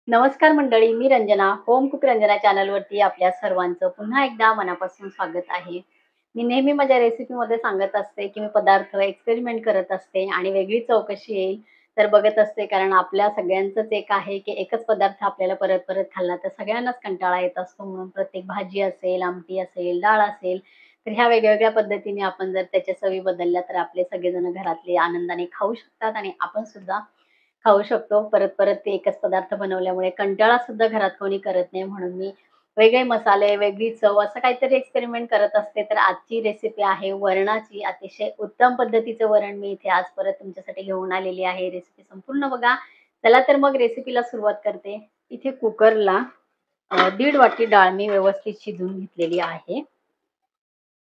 नमस्कार मंडळी, मी Ranjana. Home cook Ranjana चॅनलवरती आपल्या सर्वांचं पुन्हा एकदा मनापासून स्वागत आहे. मी नेहमी माझ्या रेसिपीमध्ये सांगत असते, की मी पदार्थ एक्सपेरिमेंट करत असते आणि वेगळी चव कशी येईल तर बघत असते. कारण आपल्या सगळ्यांचंच एक आहे, की एकच पदार्थ आपल्याला परत-परत खाल्ला तर सगळ्यांनाच कंटाळा येत असतो. म्हणून प्रत्येक भाजी असेल, आमटी असेल, डाळ असेल, तर ह्या वेगवेगळ्या पद्धतीने आपण जर त्याच्या चवी बदलल्या तर आपले सगळेजण घरातले आनंदाने खाऊ शकतात आणि आपण सुद्धा खाऊ शकतो. परत-परत ते एकच पदार्थ बनवल्यामुळे कंटाळा सुद्धा घरात कोणी करत नाही. म्हणून मी वेगळे मसाले, वेगळी चव असं काहीतरी एक्सपेरिमेंट करत असते. तर आजची रेसिपी आहे वरणाची. अतिशय उत्तम पद्धतीचं वरण मी इथे आज परत तुमच्यासाठी घेऊन आलेली आहे. रेसिपी संपूर्ण बघा. चला तर मग रेसिपीला सुरुवात करते. इथे कुकरला 1.5 वाटी डाळ मी व्यवस्थित शिजवून घेतलेली आहे.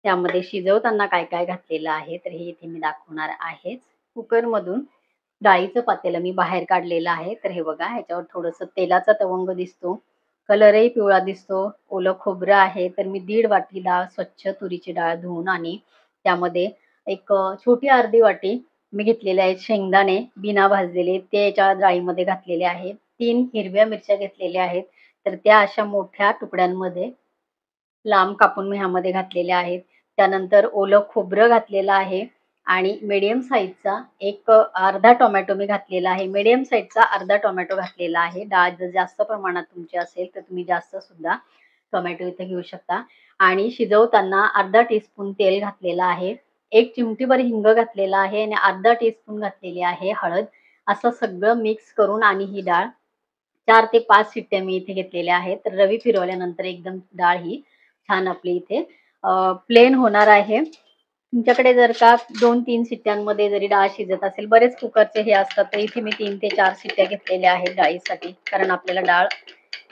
त्यामध्ये शिजवताना काय-काय घातलेलं आहे, तर हे इथे मी दाखवणार आहेच. कुकरमधून डाळीचं पातेलं मी बाहेर काढलेलं आहे. तर हे बघा ह्याच्यावर थोडंसं तेलाचा तवंग दिसतो. कलरही पिवळा दिसतो. ओलं खोबरं आहे. तर मी 1.5 वाटी डाळ स्वच्छ तुरीची डाळ धुवून आणि त्यामध्ये एक छोटी अर्धी वाटी मी घेतलेले आहेत शेंगदाणे बिना भाजलेले ते याच्या डाळीमध्ये घातलेले आहेत. 3 हिरव्या मिरच्या घेतलेल्या आहेत. तर त्या अशा मोठ्या तुकड्यांमध्ये लांब कापून मी ह्यामध्ये घातलेल्या आहेत. त्यानंतर ओलं खोबरं घातलेलं आहे आणि मीडियम साईजचा एक अर्धा टोमॅटो मी घातलेला आहे. मीडियम साईजचा अर्धा टोमॅटो घातलेला आहे. डाळ जर जास्त प्रमाणात तुमची असेल, तर तुम्ही जास्त सुद्धा टोमॅटो इथे घेऊ शकता आणि शिजवताना अर्धा टीस्पून तेल घातलेलं आहे. 1 चिमटीभर हिंग घातलेला आहे आणि अर्धा टीस्पून घातलेली आहे हळद. असं सगळं मिक्स करून आणि ही डाळ 4 ते 5 शिट्ट्या मी इथे घेतलेल्या आहेत. तर रवी फिरवल्यानंतर एकदम डाळ ही छान आपली इथे प्लेन होणार आहे. तुमच्याकडे जर का 2-3 शिट्ट्यांमध्ये जरी डाळ शिजत असेल, बरेच कुकरचे हे असतात, तर इथे मी 3 ते 4 शिट्ट्या घेतलेल्या आहेत डाळीसाठी. कारण आपल्याला डाळ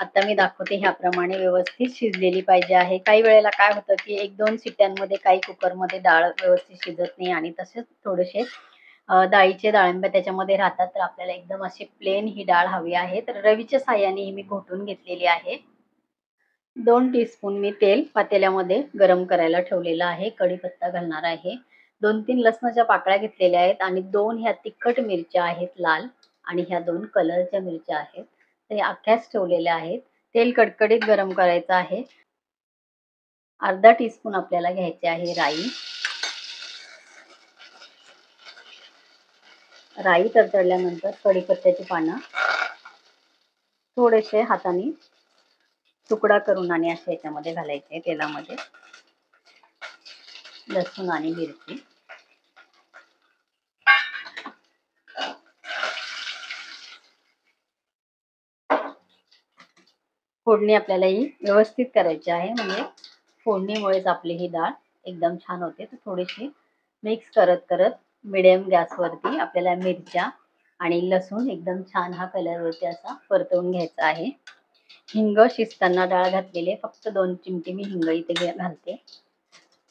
आता मी दाखवते ह्याप्रमाणे व्यवस्थित शिजलेली पाहिजे आहे. काही वेळेला काय होतं, की 1-2 शिट्ट्यांमध्ये काही कुकरमध्ये डाळ व्यवस्थित शिजत नाही आणि तसेच थोडेसे डाळीचे डाळिंबे त्याच्यामध्ये राहतात. तर आपल्याला एकदम अशी प्लेन ही डाळ हवी आहे. तर रवीच्या साहाय्याने ही मी घोटून घेतलेली आहे. 2 टीस्पून मी तेल पातेल्यामध्ये गरम करायला ठेवलेलं आहे. कढीपत्ता घालणार आहे. 2-3 लसणाच्या पाकळ्या घेतलेल्या आहेत आणि 2 ह्या तिखट मिरच्या आहेत लाल आणि ह्या 2 कलरच्या मिरच्या आहेत. तर या अख्ख्याच ठेवलेल्या आहेत. तेल कडकडीत गरम करायचं आहे. अर्धा टीस्पून आपल्याला घ्यायचे आहे राई. राई तडतडल्यानंतर कढीपत्त्याची पानं थोडेसे हाताने तुकडा करून आणि असे याच्यामध्ये घालायचे तेलामध्ये. लसूण आणि मिरची. फोडणी आपल्याला ही व्यवस्थित करायची आहे. म्हणजे फोडणीमुळेच आपली ही डाळ एकदम छान होते. तर थोडीशी मिक्स करत मिडियम गॅसवरती आपल्याला मिरच्या आणि लसूण एकदम छान हा कलरवरती असा परतवून घ्यायचा आहे. हिंग शिजताना डाळ घातलेली आहे. फक्त 2 चिमटी मी हिंग इथे घालते.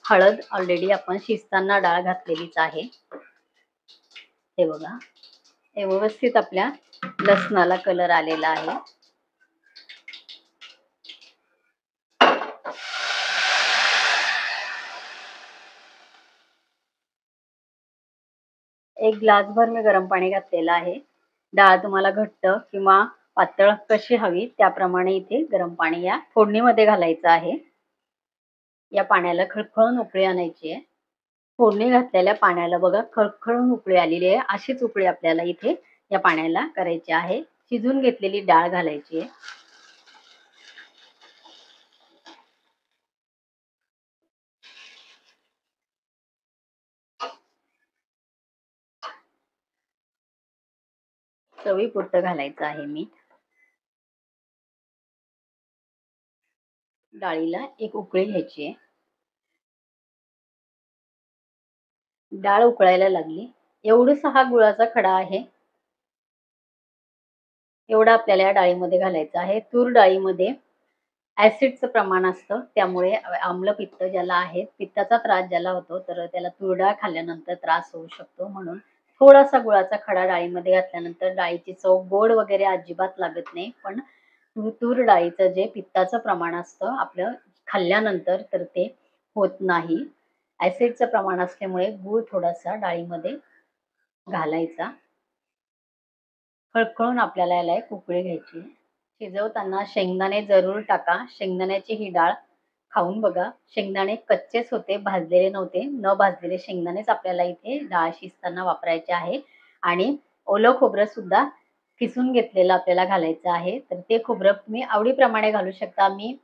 हळद ऑलरेडी आपण शिजताना डाळ घातलेलीच आहे. हे बघा. हे व्यवस्थित आपल्या लसणाला कलर आलेला आहे. एक ग्लासभर मी गरम पाणी घातलेलं आहे. डाळ तुम्हाला घट्ट किंवा पातळ कशी हवी त्याप्रमाणे इथे गरम पाणी या फोडणीमध्ये घालायचं आहे. या पाण्याला खळखळून उकळी आणायची आहे. फोडणी घातलेल्या पाण्याला बघा खळखळून उकळी आलेली आहे. अशीच उकळी आपल्याला इथे या पाण्याला करायची आहे. शिजून घेतलेली डाळ घालायची आहे. चवीपुरतं घालायचं आहे मीठ. डाळीला एक उकळी घ्यायची आहे. डाळ उकळायला लागली. एवढासा हा गुळाचा खडा आहे. एवढा आपल्याला या डाळीमध्ये घालायचा आहे. तूर डाळीमध्ये ॲसिडचं प्रमाण असतं. त्यामुळे आम्लपित्त ज्याला आहे, पित्ताचा त्रास ज्याला होतो, तर त्याला तूर डाळ खाल्ल्यानंतर त्रास होऊ शकतो. म्हणून थोडासा गुळाचा खडा डाळीमध्ये घातल्यानंतर डाळीची चव गोड वगैरे अजिबात लागत नाही. पण तूर डाळीचं जे पित्ताचं प्रमाण असतं आपलं खाल्ल्यानंतर तर ते होत नाही. ॲसिडचं प्रमाण असल्यामुळे गूळ थोडासा डाळीमध्ये घालायचा. खळखळून आपल्याला याला एक उकळी घ्यायची. शिजवताना शेंगदाणे जरूर टाका. शेंगदाण्याची ही डाळ खाऊन बघा. शेंगदाणे कच्चेच होते, भाजलेले नव्हते. न भाजलेले शेंगदाणेच आपल्याला इथे डाळ शिजताना वापरायचे आहे आणि ओलं खोबरं सुद्धा किसून घेतलेलं आपल्याला घालायचं आहे. तर ते खोबरं तुम्ही आवडीप्रमाणे घालू शकता. मी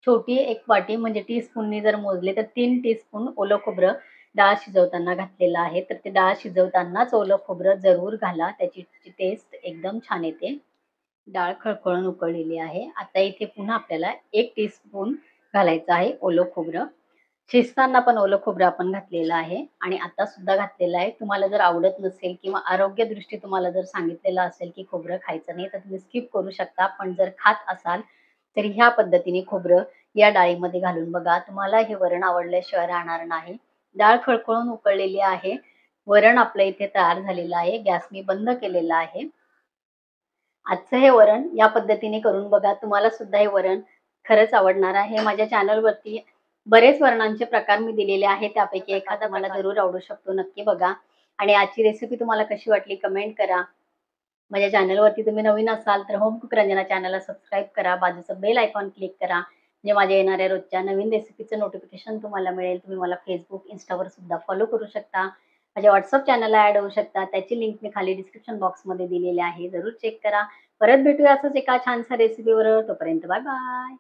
छोटी एक वाटी म्हणजे टीस्पूननी जर मोजले तर 3 टीस्पून ओलं खोबरं डाळ शिजवताना घातलेलं आहे. तर ते डाळ शिजवतानाच ओलं खोबरं जरूर घाला. त्याची टेस्ट एकदम छान येते. डाळ खळखळून उकळलेली आहे. आता इथे पुन्हा आपल्याला 1 टीस्पून घालायचं आहे ओलं खोबरं. शिजताना पण ओलं खोबरं आपण घातलेलं आहे आणि आता सुद्धा घातलेलं आहे. तुम्हाला जर आवडत नसेल किंवा आरोग्यदृष्टी तुम्हाला जर सांगितलेलं असेल, की खोबरं खायचं नाही, तर तुम्ही स्किप करू शकता. पण जर खात असाल, तर ह्या पद्धतीने खोबरं या डाळीमध्ये घालून बघा. तुम्हाला हे वरण आवडल्याशिवाय राहणार नाही. डाळ खळखळून उकळलेली आहे. वरण आपलं इथे तयार झालेलं आहे. गॅस मी बंद केलेला आहे. आजचं हे वरण या पद्धतीने करून बघा. तुम्हाला सुद्धा हे वरण खरंच आवडणार आहे. माझ्या चॅनलवरती बरेच वरणांचे प्रकार मी दिलेले आहेत. त्यापैकी एखादा मला जरूर आवडू शकतो. नक्की बघा आणि आजची रेसिपी तुम्हाला कशी वाटली कमेंट करा. माझ्या चॅनलवरती तुम्ही नवीन असाल तर होम कुक रंजना चॅनलला सबस्क्राईब करा. बाजूचं बेल आयकॉन क्लिक करा. म्हणजे माझ्या येणाऱ्या रोजच्या नवीन रेसिपीचं नोटिफिकेशन तुम्हाला मिळेल. तुम्ही मला Facebook, Instaवर सुद्धा फॉलो करू शकता. माझ्या WhatsApp चॅनलला ॲड होऊ शकता. त्याची लिंक मी खाली डिस्क्रिप्शन बॉक्समध्ये दिलेली आहे. जरूर चेक करा. परत भेटूया असंच एका छानशा रेसिपीवर. तोपर्यंत बाय बाय.